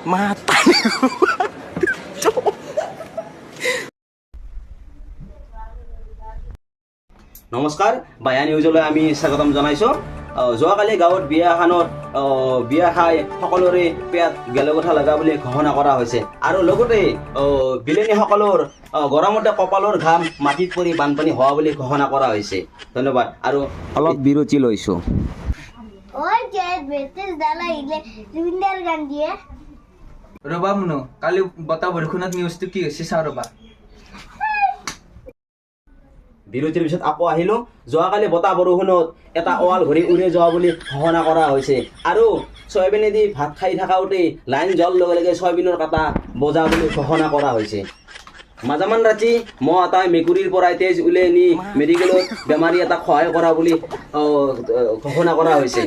mata. নমস্কাৰ বায়া নিউজলৈ আমি স্বাগতম জনাইছোঁ। যোৱাকালি গাঁৱত বিয়া এখনত বিয়া খাই সকলোৰে পেট গেলে কথা লগা বুলি ঘোষণা কৰা হৈছে আৰু লগতে বিলেনীসকলৰ গৰমতে কপালৰ ঘাম মাটিত পৰি বানপানী হোৱা বুলি ঘোষণা কৰা হৈছে। ধন্যবাদ আৰু অলপ বিৰতি লৈছোঁ। ৰবা মুনো কালি বতাহ বৰষুণত নিউজটো কি হৈছে চাওঁ ৰবা। বিৰতিৰ পিছত আকৌ আহিলোঁ। যোৱাকালি বতাহ বৰষুণত এটা ৱাল ঘূৰি উৰি যোৱা বুলি ঘোষণা কৰা হৈছে আৰু চয়াবিনেদি ভাত খাই থাকাওঁতে লাইন যোৱাৰ লগে লগে চয়াবিনৰ কাটা বজা বুলি ঘোষণা কৰা হৈছে। মাজামান ৰাতি মহ এটাই মেকুৰীৰ পৰাই তেজ উলিয়াই নি মেডিকেলত বেমাৰী এটাক সহায় কৰা বুলি ঘোষণা কৰা হৈছে।